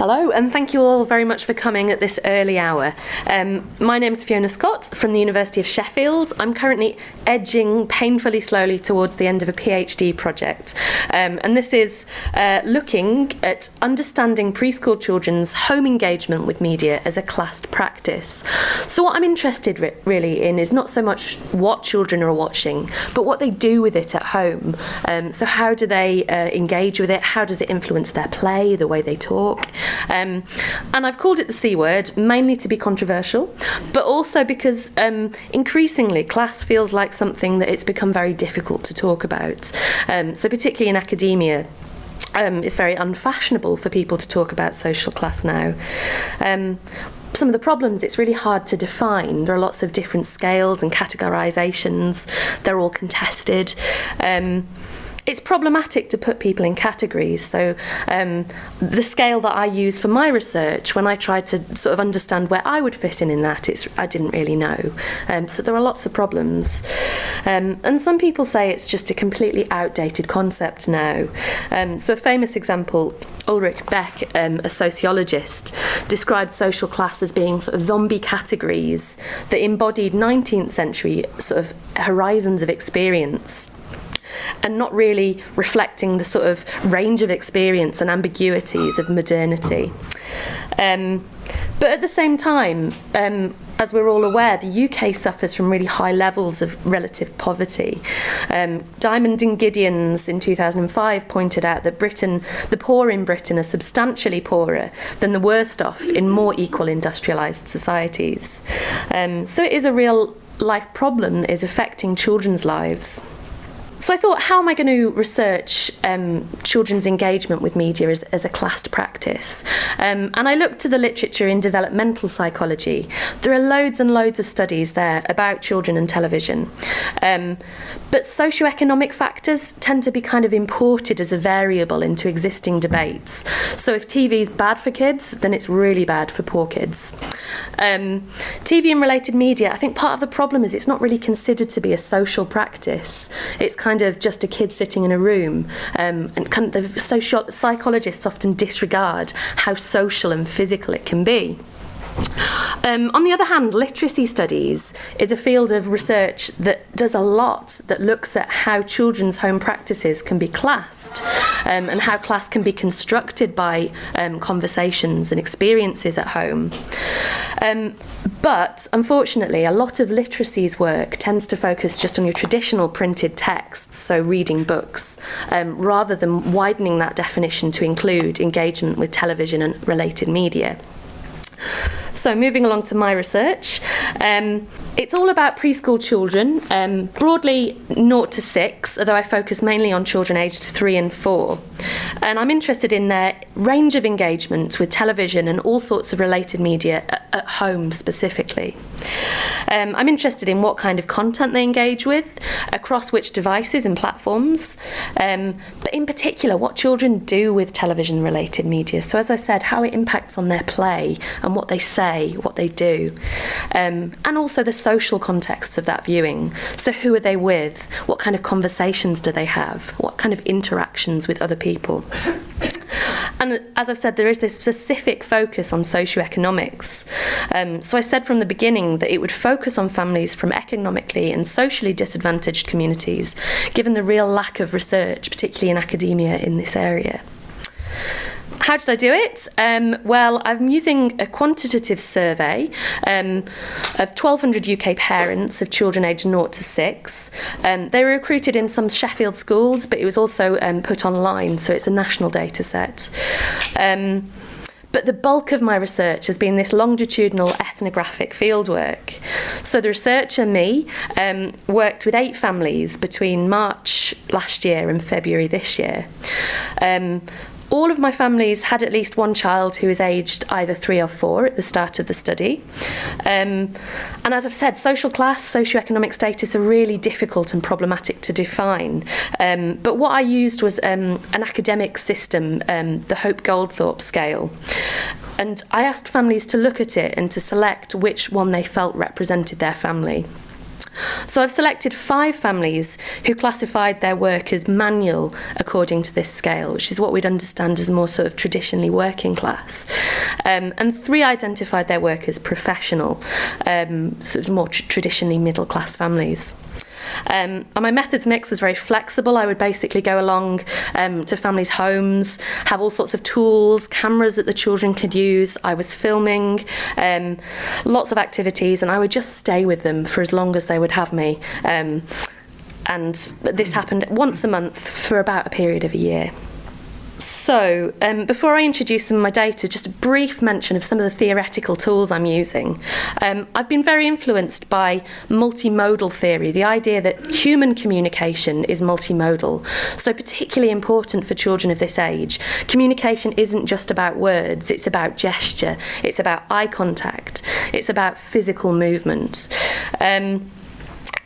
Hello, and thank you all very much for coming at this early hour. My name is Fiona Scott from the University of Sheffield. I'm currently edging painfully slowly towards the end of a PhD project. And this is looking at understanding preschool children's home engagement with media as a classed practice. So what I'm interested really in is not so much what children are watching, but what they do with it at home. So how do they engage with it? How does it influence their play, the way they talk? And I've called it the C word, mainly to be controversial, but also because increasingly class feels like something that it's become very difficult to talk about. So particularly in academia, it's very unfashionable for people to talk about social class now. Some of the problems, it's really hard to define. There are lots of different scales and categorisations. They're all contested. It's problematic to put people in categories. So the scale that I use for my research, when I tried to sort of understand where I would fit in that, I didn't really know. So there are lots of problems. And some people say it's just a completely outdated concept now. So a famous example, Ulrich Beck, a sociologist, described social class as being sort of zombie categories that embodied 19th century sort of horizons of experience, and not really reflecting the sort of range of experience and ambiguities of modernity. But at the same time, as we're all aware, the UK suffers from really high levels of relative poverty. Diamond and Gideons in 2005 pointed out that the poor in Britain are substantially poorer than the worst off in more equal industrialised societies. So it is a real life problem that is affecting children's lives. So I thought, how am I going to research children's engagement with media as a classed practice? And I looked to the literature in developmental psychology. There are loads and loads of studies there about children and television. But socioeconomic factors tend to be kind of imported as a variable into existing debates. So if TV is bad for kids, then it's really bad for poor kids. TV and related media, I think part of the problem is it's not really considered to be a social practice. It's kind of just a kid sitting in a room, and kind of the psychologists often disregard how social and physical it can be. On the other hand, literacy studies is a field of research that does a lot, that looks at how children's home practices can be classed, and how class can be constructed by conversations and experiences at home. But unfortunately, a lot of literacy's work tends to focus just on your traditional printed texts, so reading books, rather than widening that definition to include engagement with television and related media. So moving along to my research, it's all about preschool children, broadly 0 to 6, although I focus mainly on children aged 3 and 4. And I'm interested in their range of engagement with television and all sorts of related media at home specifically. I'm interested in what kind of content they engage with, across which devices and platforms, but in particular what children do with television-related media. So as I said, how it impacts on their play and what they say, what they do, and also the social contexts of that viewing. So who are they with? What kind of conversations do they have? What kind of interactions with other people? And as I've said, there is this specific focus on socioeconomics. So I said from the beginning that it would focus on families from economically and socially disadvantaged communities, given the real lack of research, particularly in academia, in this area. How did I do it? Well, I'm using a quantitative survey of 1,200 UK parents of children aged 0 to 6. They were recruited in some Sheffield schools, but it was also put online, so it's a national data set. But the bulk of my research has been this longitudinal ethnographic fieldwork. So the researcher, me, worked with 8 families between March last year and February this year. All of my families had at least one child who was aged either 3 or 4 at the start of the study. And as I've said, social class, socioeconomic status are really difficult and problematic to define. But what I used was an academic system, the Hope-Goldthorpe scale. And I asked families to look at it and to select which one they felt represented their family. So I've selected 5 families who classified their work as manual according to this scale, which is what we'd understand as more sort of traditionally working class. And 3 identified their work as professional, sort of more traditionally middle class families. And my methods mix was very flexible. I would basically go along to families' homes, have all sorts of tools, cameras that the children could use. I was filming lots of activities, and I would just stay with them for as long as they would have me. And this happened once a month for about a period of a year. So, before I introduce some of my data, just a brief mention of some of the theoretical tools I'm using. I've been very influenced by multimodal theory, the idea that human communication is multimodal. So particularly important for children of this age. Communication isn't just about words, it's about gesture, it's about eye contact, it's about physical movement.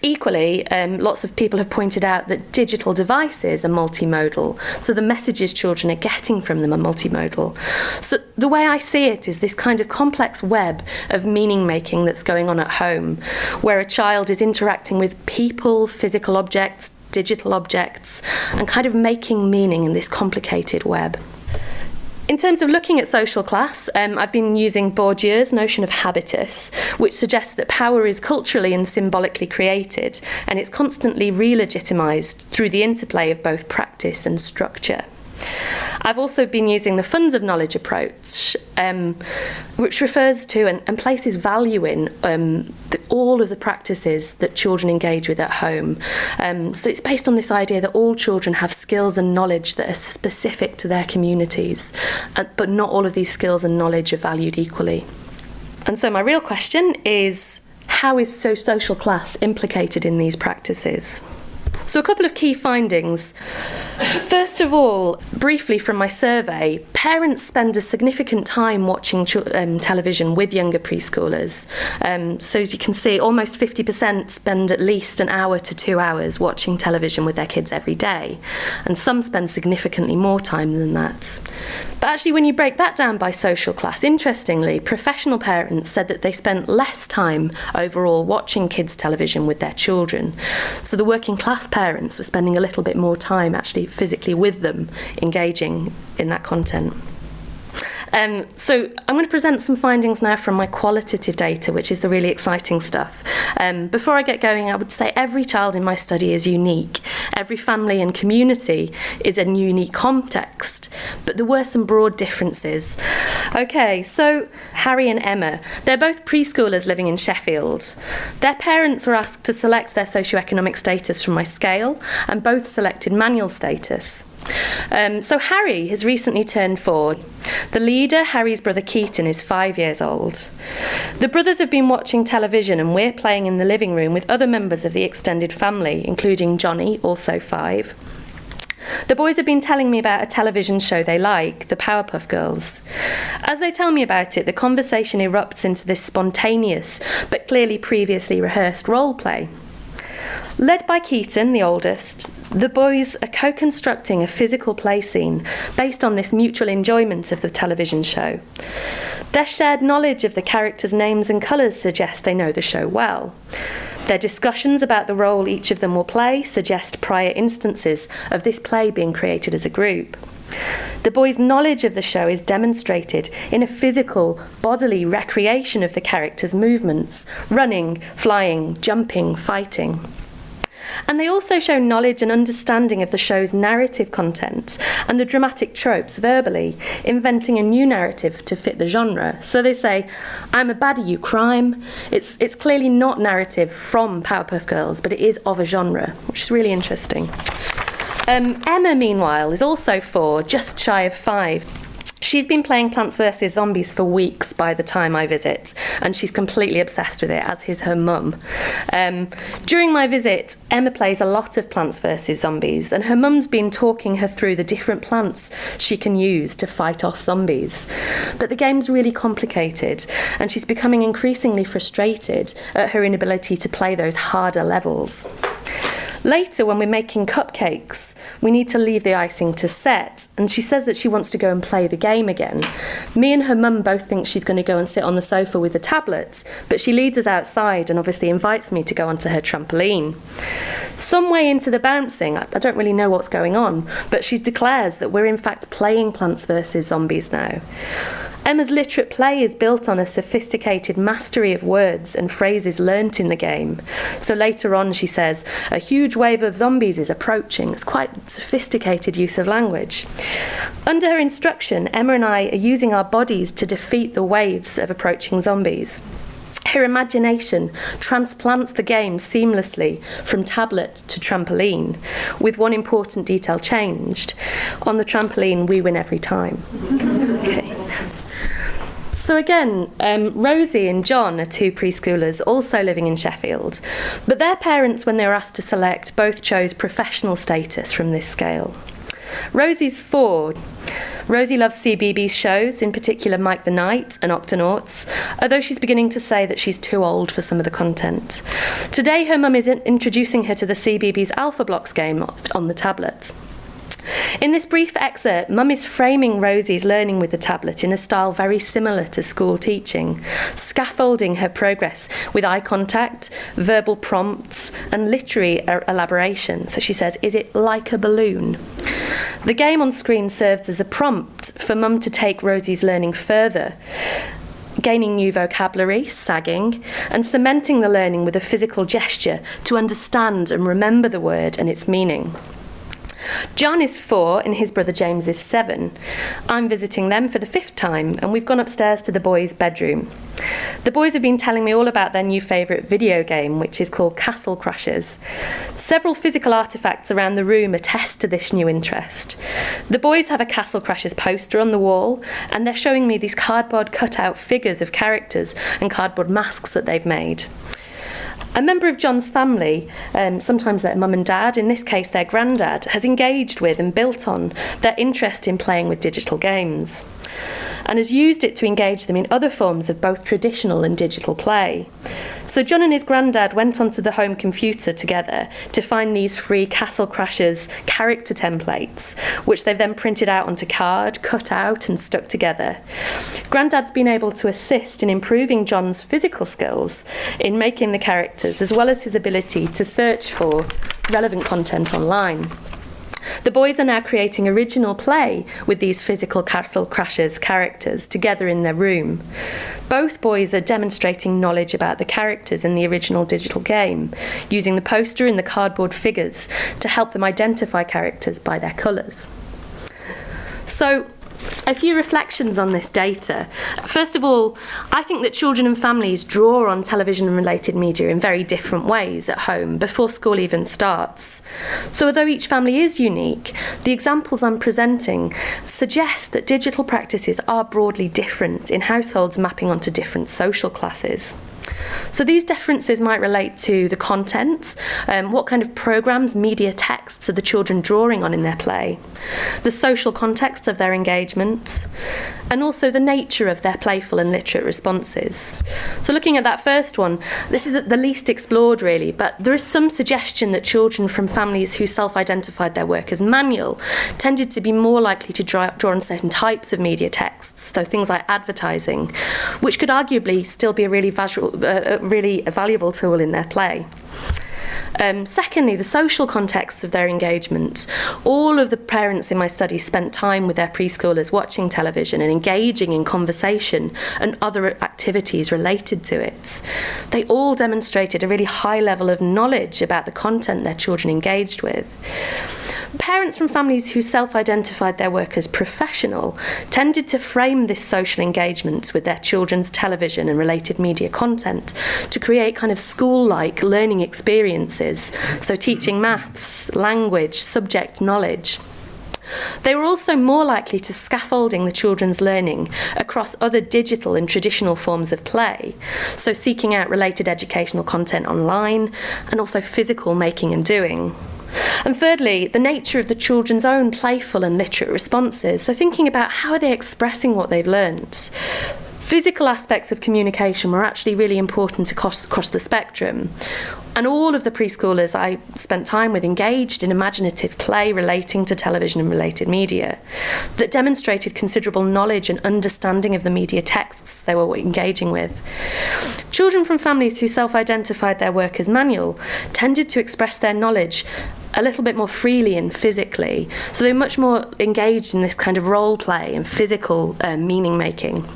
Equally, lots of people have pointed out that digital devices are multimodal, so the messages children are getting from them are multimodal. So the way I see it is this kind of complex web of meaning making that's going on at home, where a child is interacting with people, physical objects, digital objects, and kind of making meaning in this complicated web. In terms of looking at social class, I've been using Bourdieu's notion of habitus, which suggests that power is culturally and symbolically created, and it's constantly re-legitimised through the interplay of both practice and structure. I've also been using the funds of knowledge approach, which refers to and places value in all of the practices that children engage with at home. So it's based on this idea that all children have skills and knowledge that are specific to their communities, but not all of these skills and knowledge are valued equally. And so my real question is, how is social class implicated in these practices? So a couple of key findings. First of all, briefly from my survey, parents spend a significant time watching television with younger preschoolers. So as you can see, almost 50% spend at least an hour to 2 hours watching television with their kids every day, and some spend significantly more time than that. But actually, when you break that down by social class, interestingly, professional parents said that they spent less time overall watching kids' television with their children. So the working class parents were spending a little bit more time actually physically with them, engaging in that content. So I'm going to present some findings now from my qualitative data, which is the really exciting stuff. Before I get going, I would say every child in my study is unique. Every family and community is a unique context, but there were some broad differences. Okay, so Harry and Emma, they're both preschoolers living in Sheffield. Their parents were asked to select their socioeconomic status from my scale, and both selected manual status. So Harry has recently turned 4. The leader, Harry's brother Keaton, is 5 years old. The brothers have been watching television, and we're playing in the living room with other members of the extended family, including Johnny, also 5. The boys have been telling me about a television show they like, the Powerpuff Girls. As they tell me about it, the conversation erupts into this spontaneous, but clearly previously rehearsed role play. Led by Keaton, the oldest, the boys are co-constructing a physical play scene based on this mutual enjoyment of the television show. Their shared knowledge of the characters' names and colours suggests they know the show well. Their discussions about the role each of them will play suggest prior instances of this play being created as a group. The boys' knowledge of the show is demonstrated in a physical, bodily recreation of the characters' movements, running, flying, jumping, fighting. And they also show knowledge and understanding of the show's narrative content and the dramatic tropes verbally, inventing a new narrative to fit the genre. So they say, I'm a baddie, you crime. It's clearly not narrative from Powerpuff Girls, but it is of a genre, which is really interesting. Emma, meanwhile, is also 4, just shy of 5. She's been playing Plants vs Zombies for weeks by the time I visit, and she's completely obsessed with it, as is her mum. During my visit, Emma plays a lot of Plants vs Zombies, and her mum's been talking her through the different plants she can use to fight off zombies. But the game's really complicated, and she's becoming increasingly frustrated at her inability to play those harder levels. Later, when we're making cupcakes, we need to leave the icing to set, and she says that she wants to go and play the game again. Me and her mum both think she's going to go and sit on the sofa with the tablets, but she leads us outside and obviously invites me to go onto her trampoline. Some way into the bouncing, I don't really know what's going on, but she declares that we're in fact playing Plants vs. Zombies now. Emma's literate play is built on a sophisticated mastery of words and phrases learnt in the game. So later on she says, a huge wave of zombies is approaching. It's quite sophisticated use of language. Under her instruction, Emma and I are using our bodies to defeat the waves of approaching zombies. Her imagination transplants the game seamlessly from tablet to trampoline, with one important detail changed. On the trampoline, we win every time. Okay. So again, Rosie and John are two preschoolers also living in Sheffield, but their parents, when they were asked to select, both chose professional status from this scale. Rosie's 4. Rosie loves CBeebies shows, in particular Mike the Knight and Octonauts, although she's beginning to say that she's too old for some of the content. Today her mum is introducing her to the CBeebies Alpha Blocks game on the tablet. In this brief excerpt, Mum is framing Rosie's learning with the tablet in a style very similar to school teaching, scaffolding her progress with eye contact, verbal prompts, and literary elaboration. So she says, is it like a balloon? The game on screen serves as a prompt for Mum to take Rosie's learning further, gaining new vocabulary, sagging, and cementing the learning with a physical gesture to understand and remember the word and its meaning. John is 4 and his brother James is 7. I'm visiting them for the 5th time, and we've gone upstairs to the boys' bedroom. The boys have been telling me all about their new favourite video game, which is called Castle Crashers. Several physical artefacts around the room attest to this new interest. The boys have a Castle Crashers poster on the wall, and they're showing me these cardboard cutout figures of characters and cardboard masks that they've made. A member of John's family, sometimes their mum and dad, in this case their granddad, has engaged with and built on their interest in playing with digital games, and has used it to engage them in other forms of both traditional and digital play. So John and his granddad went onto the home computer together to find these free Castle Crashers character templates, which they've then printed out onto card, cut out and stuck together. Granddad's been able to assist in improving John's physical skills in making the characters, as well as his ability to search for relevant content online. The boys are now creating original play with these physical Castle Crashers characters together in their room. Both boys are demonstrating knowledge about the characters in the original digital game, using the poster and the cardboard figures to help them identify characters by their colours. So, a few reflections on this data. First of all, I think that children and families draw on television and related media in very different ways at home before school even starts. So although each family is unique, the examples I'm presenting suggest that digital practices are broadly different in households mapping onto different social classes. So these differences might relate to the contents, what kind of programmes, media texts are the children drawing on in their play, the social context of their engagement, and also the nature of their playful and literate responses. So looking at that first one, this is the least explored really, but there is some suggestion that children from families who self-identified their work as manual tended to be more likely to draw on certain types of media texts, so things like advertising, which could arguably still be a really valuable tool in their play. Secondly, the social context of their engagement. All of the parents in my study spent time with their preschoolers watching television and engaging in conversation and other activities related to it. They all demonstrated a really high level of knowledge about the content their children engaged with. Parents from families who self-identified their work as professional tended to frame this social engagement with their children's television and related media content to create kind of school-like learning experiences, so teaching maths, language, subject knowledge. They were also more likely to scaffolding the children's learning across other digital and traditional forms of play, so seeking out related educational content online and also physical making and doing. And thirdly, the nature of the children's own playful and literate responses, so thinking about how are they expressing what they've learnt. Physical aspects of communication were actually really important across the spectrum. And all of the preschoolers I spent time with engaged in imaginative play relating to television and related media that demonstrated considerable knowledge and understanding of the media texts they were engaging with. Children from families who self-identified their work as manual tended to express their knowledge a little bit more freely and physically, so they were much more engaged in this kind of role play and physical meaning making.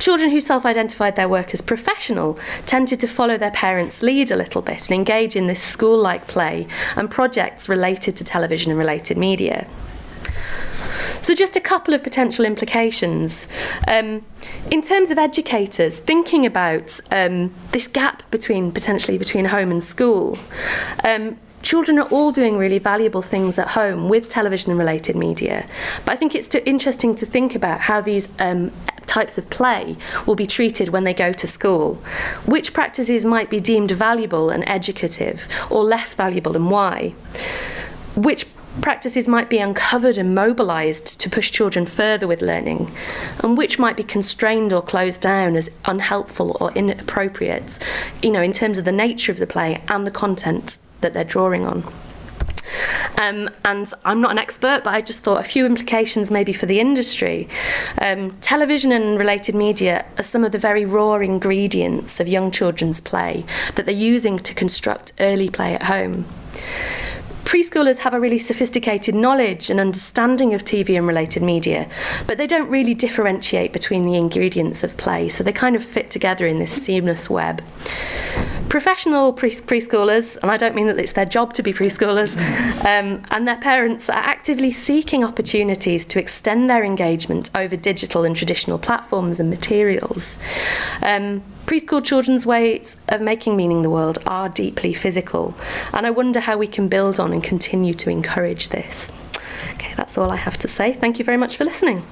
Children who self-identified their work as professional tended to follow their parents' lead a little bit and engage in this school-like play and projects related to television and related media. So just a couple of potential implications. In terms of educators, thinking about this gap potentially between home and school, children are all doing really valuable things at home with television and related media. But I think it's interesting to think about how these types of play will be treated when they go to school. Which practices might be deemed valuable and educative, or less valuable, and why? Which practices might be uncovered and mobilised to push children further with learning, and which might be constrained or closed down as unhelpful or inappropriate, in terms of the nature of the play and the content that they're drawing on. And I'm not an expert, but I just thought a few implications maybe for the industry. Television and related media are some of the very raw ingredients of young children's play that they're using to construct early play at home. Preschoolers have a really sophisticated knowledge and understanding of TV and related media, but they don't really differentiate between the ingredients of play, so they kind of fit together in this seamless web. Professional preschoolers, and I don't mean that it's their job to be preschoolers, and their parents are actively seeking opportunities to extend their engagement over digital and traditional platforms and materials. Preschool children's ways of making meaning in the world are deeply physical, and I wonder how we can build on and continue to encourage this. Okay, that's all I have to say. Thank you very much for listening.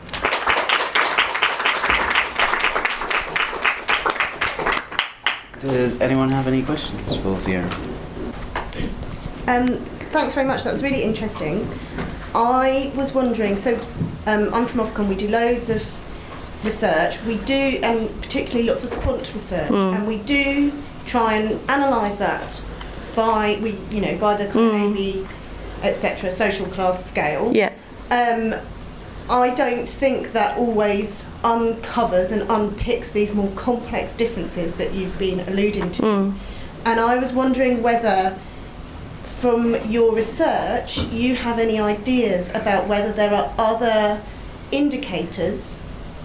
Does anyone have any questions for Fiona? Thanks very much, that was really interesting. I was wondering, so I'm from Ofcom, we do loads of research, we do, and particularly lots of quant research, and we do try and analyse that by the kind of AB, etc., social class scale. Yeah. I don't think that always uncovers and unpicks these more complex differences that you've been alluding to. And I was wondering whether, from your research, you have any ideas about whether there are other indicators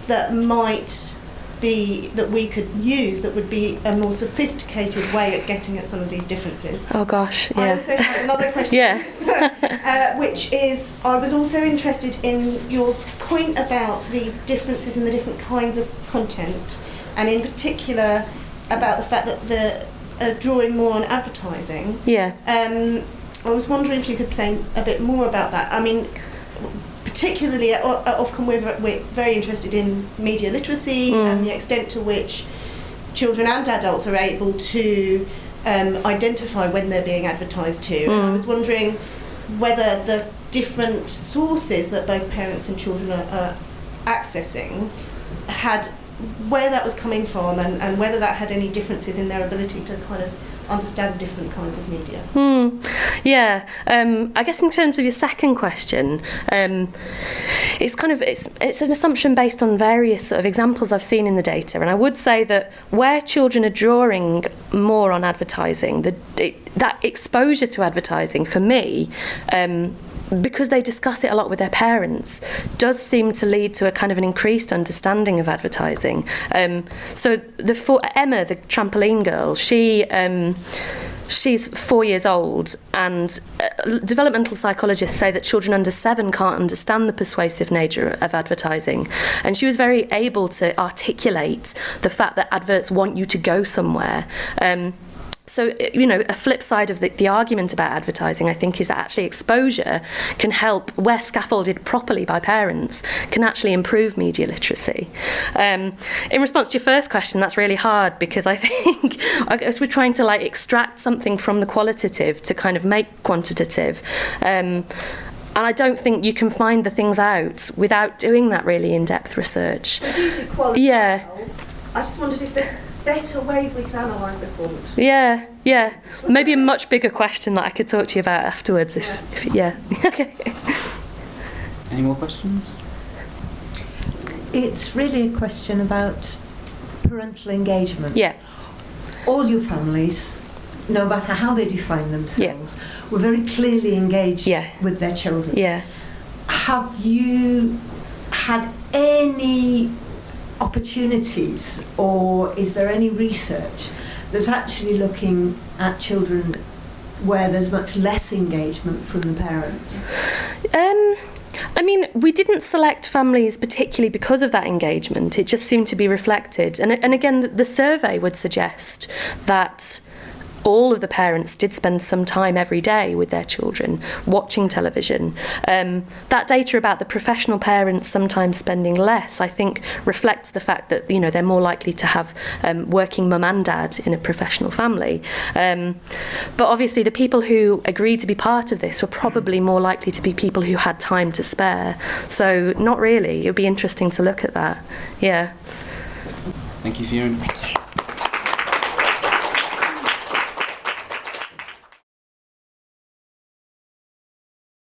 that might be, that we could use, that would be a more sophisticated way at getting at some of these differences. Oh gosh, yeah. I also have another question, which is, I was also interested in your point about the differences in the different kinds of content, and in particular about the fact that the drawing more on advertising. Yeah. I was wondering if you could say a bit more about that. I mean, particularly at Ofcom, we're very interested in media literacy and the extent to which children and adults are able to identify when they're being advertised to. And I was wondering whether the different sources that both parents and children are accessing had, where that was coming from, and whether that had any differences in their ability to kind of understand different kinds of media. Yeah, I guess in terms of your second question, it's an assumption based on various sort of examples I've seen in the data, and I would say that where children are drawing more on advertising, that exposure to advertising for me, because they discuss it a lot with their parents, does seem to lead to a kind of an increased understanding of advertising. So Emma, the trampoline girl, she's 4 years old, and developmental psychologists say that children under 7 can't understand the persuasive nature of advertising. And she was very able to articulate the fact that adverts want you to go somewhere. So, a flip side of the argument about advertising, I think, is that actually exposure can help, where scaffolded properly by parents, can actually improve media literacy. In response to your first question, that's really hard, because I guess we're trying to extract something from the qualitative to kind of make quantitative. And I don't think you can find the things out without doing that really in-depth research. But due to quality, Yeah. I just wondered if there's better ways we can analyse performance. Yeah, yeah. Maybe a much bigger question that I could talk to you about afterwards. Yeah. Okay. Any more questions? It's really a question about parental engagement. Yeah. All your families, no matter how they define themselves, were very clearly engaged with their children. Yeah. Have you had any opportunities, or is there any research that's actually looking at children where there's much less engagement from the parents? I mean, we didn't select families particularly because of that engagement. It just seemed to be reflected. And again, the survey would suggest that all of the parents did spend some time every day with their children watching television. That data about the professional parents sometimes spending less, I think, reflects the fact that, you know, they're more likely to have working mum and dad in a professional family. But obviously the people who agreed to be part of this were probably more likely to be people who had time to spare. So not really. It would be interesting to look at that. Yeah. Thank you, Fiona. Thank you.